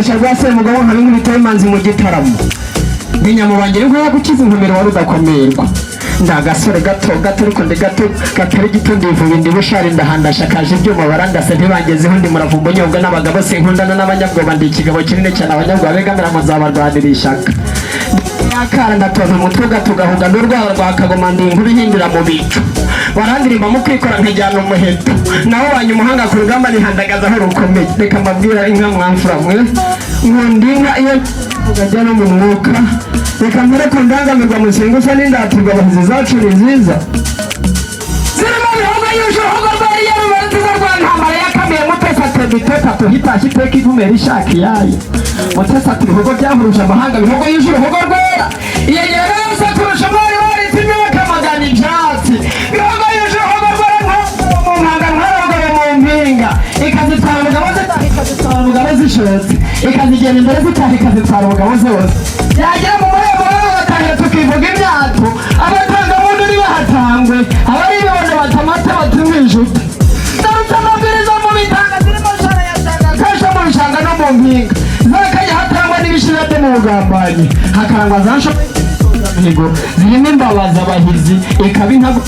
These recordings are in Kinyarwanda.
Shagwase mugabo nka bimwe bitoye manzi mu gitaramo Binyamubangire ngo yagukiza inkomero wari udakomerwa ndagasore gato ariko ndi gato gatari gito ndivuye ndi bushari ndahandashakaje ibyuma barangase ntibangezeho ndi muravumbo nyobwa n'abagabo sinkundana n'abanyabwoba ndi ikigabo kinini cyane abanyabwoba begamira mu zabarwanira ishaka yakara ndatoza umutwe gatugahuga n'urwara rwa kagoma ndi inkuru ihindura mu bicu warandirimba mu kwikora nkijyana umuheto naho wanye umuhanga ku rugamba nihandagaza aho rukomeye reka mbabwira inka mwamfura mwe nkundi inka iyo ugajya no mu mwuka reka mbere ko ndangamirwa musengo usa n'indatirwa abahizi zacu ni nziza zirimo bihogo y'ushohogo rwari yarubaziza rwa ntambara yakamiye mutesa tebiteka tuhitashye iteka igumera ishaka iyayo mutesa ibihogo byahuruje amahanga bihogo y'uje uruhogo rwera iyegera yose kurusha mwari waritse imyaka magana ibyatsi bihogo y'uje uruhogo rwera mu mpanga ntarogore mu mpinga ikazitwara umugabo zitaha ikazitwara umugabo zishotse ikazigenda imbere zitaha ikazitwara umugabo zose yagera mu murebo batahe tukivuga imyato abatanga muntu nibahatangwe abari ibibone batamata batumwijuta ndarutse amabwiriza mu bitanga zirimo shara yatanga kasha mu bishanga no mu mpinga zakajya hatangwa n'ibishirate mu bugambanyi hakarangwa za mihigo zirimo imbabazi abahizi ikaba intago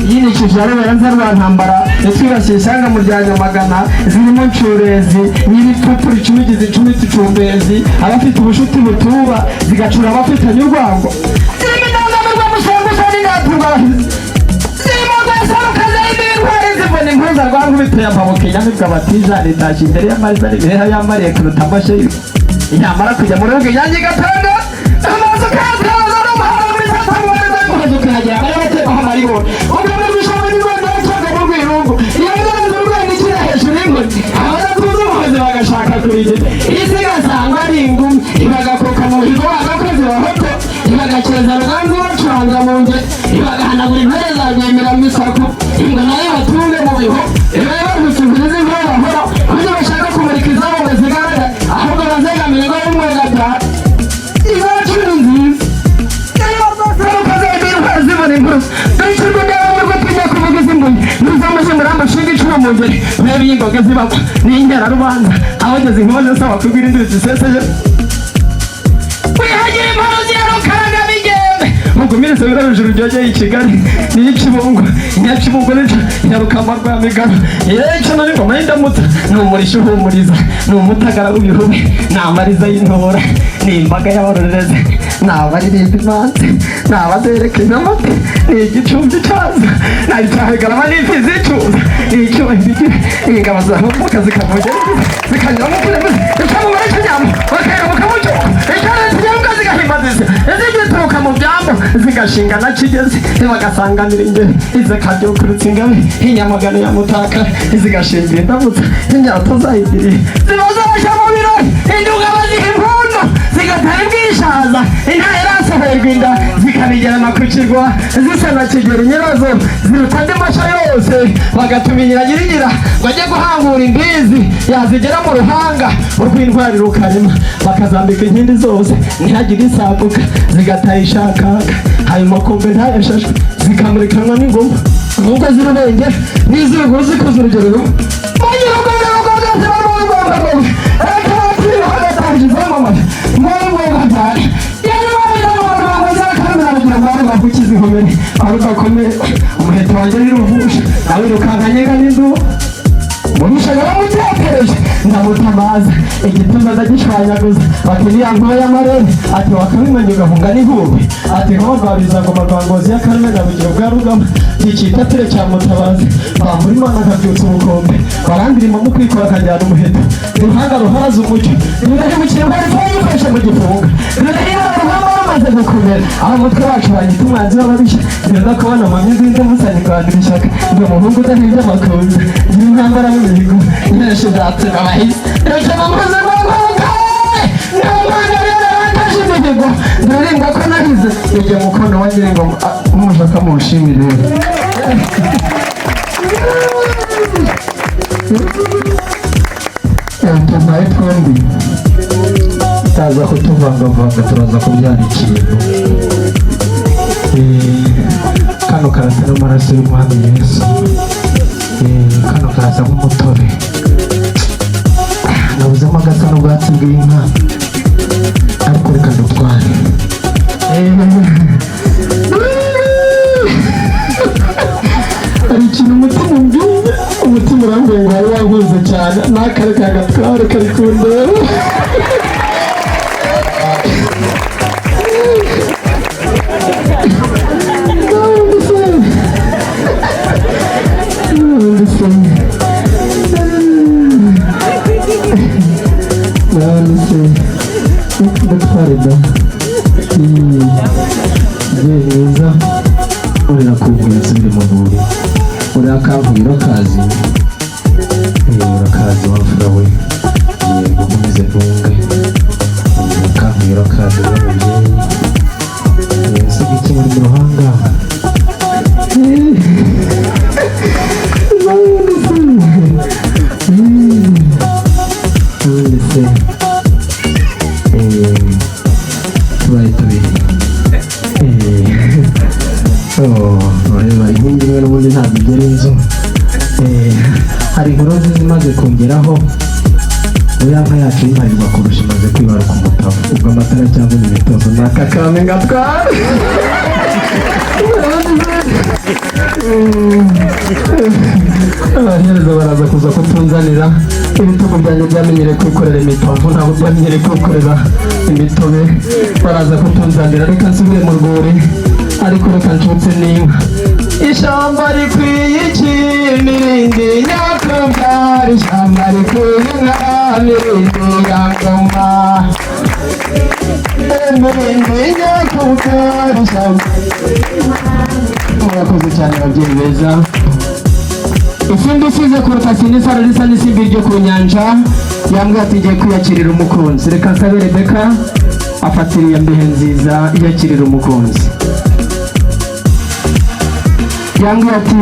yinikije aruberanza rwa ntambara yatwibasiye ishyanga mu rya Nyamagana zirimo ncurezi nyiripfupfura icumigizi icumi tucumbezi abafite ubushuti butuba zigacura abafitanye urwango zirimo indangamirwa musengo usa n'indaturwa abahizi zirimo rwasarukaza y'intwari zivuna impuza rwangu biteye amaboko inyamibwa batija ritashye imbere y'amariza n'ibiheha yambariye kuruta amashe yamara kujya mu rugo yanjye gatanga amazu kataza n'umuhanga muri tatamuboneza y'umuhazi ukahagera bari batekaho amaribona bagashaka kurije isi gasanga ari ingumi ibagakoka mu bigo bagakoze bahoto ibagakeza ruganzu bacuranga mu nge ibagahanagura intare za rwemeramo isako imbwa nayo batunge mu biho ibaye bagusubiriza imvura bahora kuburyo bashaka kumurika izabo ngo zigaragara ahubwo bazegamire ngo bimwe gatatu izacu ni nziza iyo bazarukaze imbere zibona impuruza dore urwego rw'abarwa tujya kuvuga iz'imbuni n'uzamuje muri amashinga icuma mu ngeri urebe y'ingoga zibagwa n'ingera rubanza abageze inkono zisaba kubwira induru ziseseye wihagira impano zirarukaraga bigembe mugumire se biraruje urujyogeye i Kigali n'iy'ikibungo inyakibungo inyarukamba rwa migano yeco nari ngoma y'indamutsa ni umurishyo uhumuriza ni umutagara w'ibihube ni amariza y'intora ni imbaga y'abarorerezi ni abaririmba imanzi ni abadereka inamate ni igicumbi cyaza ni icyahegarama n'imfizi icuza ni icyubahiro ni ingabo zahumuka zikamugera zikanyura mu kurema zikamumara ikinyama bakayira mu kamucyo icyana kinyambwa zigahimbaziza izigituruka mu byambo zigashinga na kigezi bagasanganira ingeri izikabyukurutsa ingabe inyamagana ya mutaka zigashingira indamutsa inyato zayigiriye ziba zabasha mu birori induga baziha impundu zigatara imbwishaza intare rasohoye inda zikabigerana ku kirwa zisa na kigeri nyirazo ziruta andi masha yose bagatuma nyiragira ngo ajye guhangura imbizi yazigera mu ruhanga urw'intwari rukarema bakazambika inkindi zose ntihagire isabuka zigataha ishakaka ayo makombe ntayashashwe zikamurikanwa n'ingoma nubwo zirubenge n'izego zikoze urugero rumwe gukiza inkomere aho udakomeye umuheto wanjye n'iruvusha nawe rukankanyega n'induba mubishaga bamutekereje ndamutamaza igituza ndagishwanyaguza bati niya nkuba y'amarebe ati wakabimenya ugahunga n'ihumbi ati nk'abagwabiza ngoma rwa ngozi y'akareme na bugiro bwa rugama ntikita ture cya mutabazi bambura imana akabyutsa ubukombe barandirima mu kwikora akajyana umuheto uruhanga ruharaza umucyo rudahemukira ngo ariko yifashe mu gifunga rudahira uruhanga rumaze gukomera aho umutwe wacu wanyita umwanzi w'ababisha ntiruda kubona amamyi z'inda musani rwandira ishyaka ngo umuhungu udahinze amakunzi n'intambara y'imihigo nyinshi zatuma abahizi rutuma muze rw'amaboko n'umwana rero wataje imihigo duririmba ko nahize igihe mukono wa nyiringoma muje akamushimire tubaye twembi taza kutuvangavanga turaza kubyara ikintu kano karasa n'amaraso y'umwami Yesu kano karasa nk'umutobe nabuzemo agasa n'ubwatsi bw'inka ariko reka dutware hari ikintu umutima umbwiye umutima urambuye ngo wari wankunze cyane n'akare ka gatware kari kundeba Datware da neza urira kubwira nsubire mu rwuri uriya kavuye urakazi urakazi wamfura we yego nkomeze ntunge kavuye urakazi w'umubyeyi ese giki muri mu ruhanga tubaye tubiri ureba inkingi imwe n'ubundi ntabwo igera inzu hari inkuru zimaze kongeraho uriya nka yacu y'imparirwa kurusha imaze kwibaruka umutavu ubwo amatara cyangwa imitozo nakakame ngatwara abahereza baraza kuza kutunzanira ibitugu byanjye byamenyereye kwikorera imitovu ntabwo byamenyereye kwikorera imitobe baraza kutunzanira reka nsubire mu rwuri ariko reka ncutse n'inka ishyamba rikwiye iki mirindi nyakubyara ishyamba rikwiye inka mirindi ya ngoma mirindi nyakubyara ishyamba murakoze cyane ababyeyi beza ifundi isize kuruta sinisaro risa n'isimbi ryo ku nyanja yambwiye ati ngiye kwiyakirira umukunzi reka nsabe Rebeka afatira iya mbehe nziza iyakirira umukunzi yambwiye ati